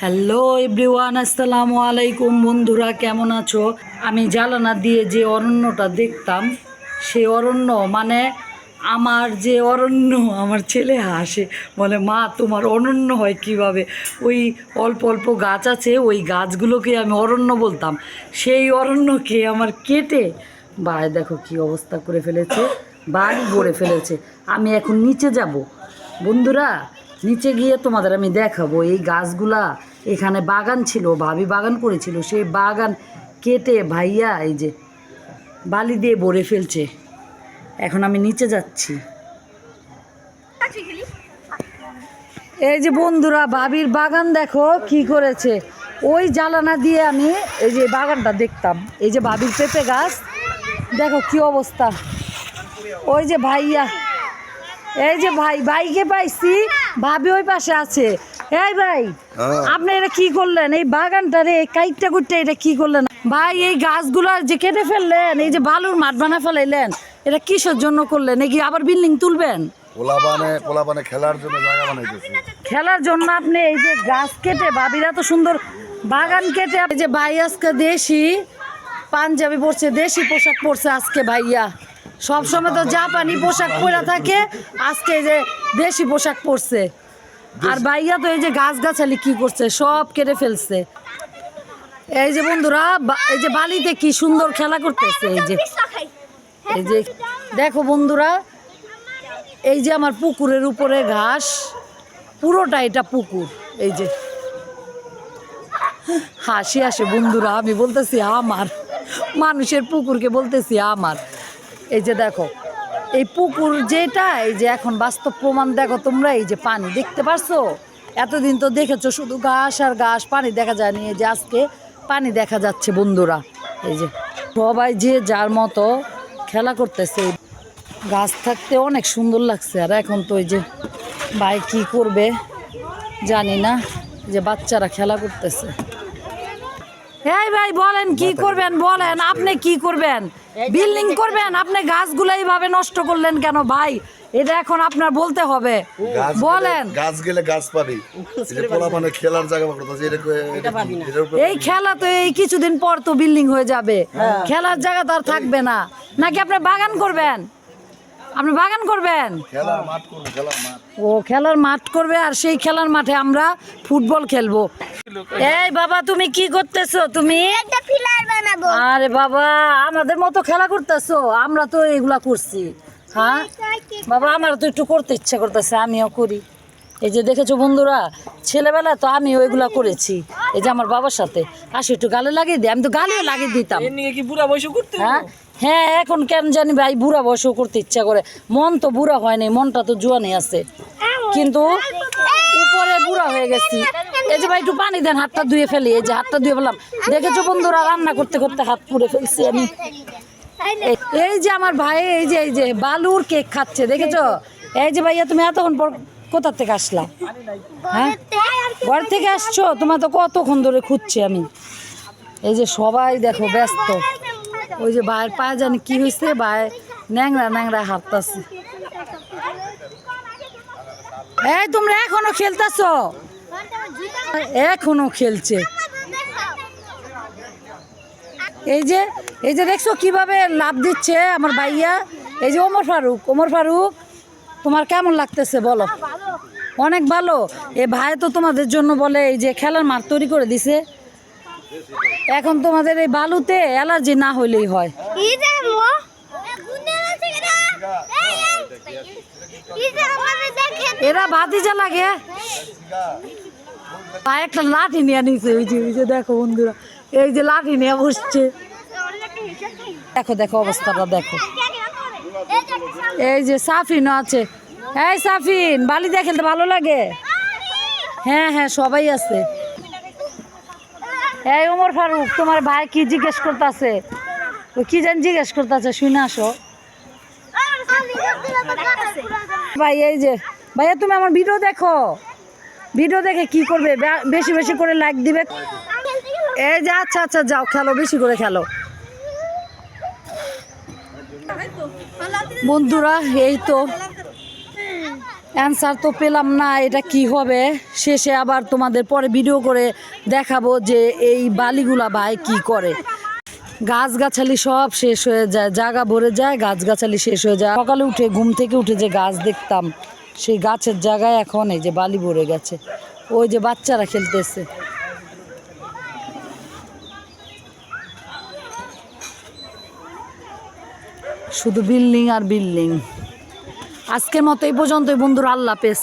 Hello everyone, আসসালামু আলাইকুম। বন্ধুরা কেমন আছো? আমি জানালা দিয়ে যে অরণ্যটা দেখতাম, সেই অরণ্য মানে আমার যে অরণ্য, আমার ছেলে হাসে, বলে মা তোমার অরণ্য হয় কিভাবে? ওই অল্প অল্প গাছ আছে, ওই গাছগুলোকে আমি অরণ্য বলতাম। সেই অরণ্যকে আমার কেটে ভাই দেখো কি অবস্থা করে ফেলেছে, বাড়ি গড়ে ফেলেছে। আমি এখন নিচে যাব বন্ধুরা, নিচে গিয়ে তোমাদের আমি দেখাবো এই গাছগুলা। এখানে বাগান ছিল, ভাবি বাগান করেছিল, সেই বাগান কেটে ভাইয়া এই যে বালি দিয়ে ভরে ফেলছে। এখন আমি নিচে যাচ্ছি। এই যে বন্ধুরা, ভাবির বাগান দেখো কি করেছে। ওই জানালা দিয়ে আমি এই যে বাগানটা দেখতাম, এই যে ভাবির পেঁপে গাছ দেখো কি অবস্থা। ওই যে ভাইয়া, এই যে ভাইকে পাইছি, ভাবি ওই পাশে আছে। এই ভাই, আপনি এটা কি করলেন? এই বাগানটা রে কাইটটা কুটটা এটা কি করলেন ভাই? এই গাছগুলো যে কেটে ফেললেন, এই যে বালুর মাঠ বানা ফেলাইলেন, এটা কিসের জন্য করলেন? নাকি আবার বিল্ডিং তুলবেন? পোলাপানে খেলার জন্য জায়গা বানাইতেছি। খেলার জন্য আপনি এই যে গাছ কেটে, ভাবিরা তো সুন্দর বাগান কেটে। এই যে ভাই আজকে দেশি পাঞ্জাবি পরছে, দেশি পোশাক পরছে আজকে ভাইয়া। সবসময় তো জাপানি পোশাক পরা থাকে, আজকে এই যে দেশি পোশাক পরছে। আর ভাইয়া তো এই যে গাছগাছালি কি করছে, সব কেটে ফেলছে। এই যে বন্ধুরা, এই যে বালিতে কি সুন্দর খেলা করতেছে। এই যে দেখো বন্ধুরা, এই যে আমার পুকুরের উপরে ঘাস, পুরোটা এটা পুকুর। এই যে হাসি আসে বন্ধুরা, আমি বলতেছি আমার, মানুষের পুকুরকে বলতেছি আমার। এই যে দেখো এই পুকুর যেটা, এই যে এখন বাস্তব প্রমাণ দেখো তোমরা। এই যে পানি দেখতে পারছো, এতদিন তো দেখেছো শুধু ঘাস আর ঘাস, পানি দেখা যায়নি। এই যে আজকে পানি দেখা যাচ্ছে বন্ধুরা। এই যে সবাই যে যার মতো খেলা করতেছে। গাছ থাকতে অনেক সুন্দর লাগছে। আর এখন তো এই যে ভাই কি করবে জানি না, যে বাচ্চারা খেলা করতেছে। এই ভাই বলেন কি করবেন, বলেন আপনি কি করবেন? বিল্ডিং করবেন? আপনি গাছগুলো এইভাবে নষ্ট করলেন কেন ভাই? এটা এখন আপনার বলতে হবে, বলেন। গাছ গেলে গাছ পাবি, পোলাপানে খেলার জায়গা এই খেলা তো এই কিছুদিন পর তো বিল্ডিং হয়ে যাবে, খেলার জায়গা তো আর থাকবে না। নাকি আপনি বাগান করবেন? আপনি বাগান করবেন? ও খেলার মাঠ করবে, আর সেই খেলার মাঠে আমরা ফুটবল খেলবো। এই বাবা তুমি কি করতেছো? তুমি আরে বাবা আমাদের মতো খেলা করতেছো? আমরা তো এগুলা করছি। হ্যাঁ বাবা, আমার তো একটু করতে ইচ্ছা করতেছে, আমিও করি। এই যে দেখেছো বন্ধুরা, ছেলেবেলা তো আমি ওইগুলা করেছি। এই যে আমার বাবার সাথে আসে একটু গালে লাগিয়ে দিই, আমি তো গালেও লাগিয়ে দিতাম। হ্যাঁ হ্যাঁ, এখন কেন জানি ভাই বুড়া বয়সও করতে ইচ্ছা করে। মন তো বুড়া হয়নি, মনটা তো জোয়ানি আছে, কিন্তু উপরে বুড়া হয়ে গেছি। এই যে ভাই একটু পানি দেন, হাতটা ধুয়ে ফেলি। এই যে হাতটা ধুয়ে ফেললাম। দেখেছো বন্ধুরা, রান্না করতে করতে হাত পুড়ে ফেলছি আমি। এই যে আমার ভাই এই যে বালুর কেক খাচ্ছে, দেখেছো? এই যে ভাইয়া তুমি এতক্ষণ পর কোথা থেকে আসলা? হ্যাঁ ঘর থেকে আসছো? তোমার তো কতক্ষণ ধরে খুঁজছি আমি। এই যে সবাই দেখো ব্যস্ত। ওই যে ভাইয়ের পায়ে জানি কি হয়েছে, ভাই ন্যাংরা ন্যাংরা হাঁটতাছে। এই তোমরা এখনো খেলতেছো? এখনো খেলছে। এই যে দেখছো কিভাবে লাভ দিচ্ছে আমার ভাইয়া। এই যে ওমর ফারুক তোমার কেমন লাগতেছে বলো? অনেক ভালো। এ ভাই তো তোমাদের জন্য বলে এই যে খেলার মাঠ তৈরি করে দিছে। এখন তোমাদের এই বালুতে অ্যালার্জি না হইলেই হয়। এরা ভাতিজা লাগে। ভাই একটা লাঠি নিয়ে নিছে, ওই যে দেখো বন্ধুরা, এই যে লাঠি নিয়ে বসছে। দেখো দেখো অবস্থাটা দেখো। এই যে সাফিনও আছে। এই সাফিন, বালি দিয়ে খেলতে ভালো লাগে? হ্যাঁ হ্যাঁ সবাই আছে। এই ওমর ফারুক, তোমার ভাই কি জিজ্ঞেস করতেছে? ও কি জানি জিজ্ঞেস করতেছে, শুনে আসো। ভাই এই যে ভাইয়া তুমি আমার ভিডিও দেখো, ভিডিও দেখে কি করবে? বেশি বেশি করে লাইক দিবে। এই যে আচ্ছা আচ্ছা যাও খেলো, বেশি করে খেলো বন্ধুরা। এই তো অ্যান্সার তো পেলাম না, এটা কি হবে। শেষে আবার তোমাদের পরে ভিডিও করে দেখাবো যে এই বালিগুলা ভাই কি করে। গাছগাছালি সব শেষ হয়ে যায়, জায়গা ভরে যায়, গাছগাছালি শেষ হয়ে যায়। সকালে উঠে ঘুম থেকে উঠে যে গাছ দেখতাম, সেই গাছের জায়গায় এখন এই যে বালি ভরে গেছে। ওই যে বাচ্চারা খেলতেছে। শুধু বিল্ডিং আর বিল্ডিং। আজকের মতো এই পর্যন্তই বন্ধুরা, আল্লাহ হাফেজ।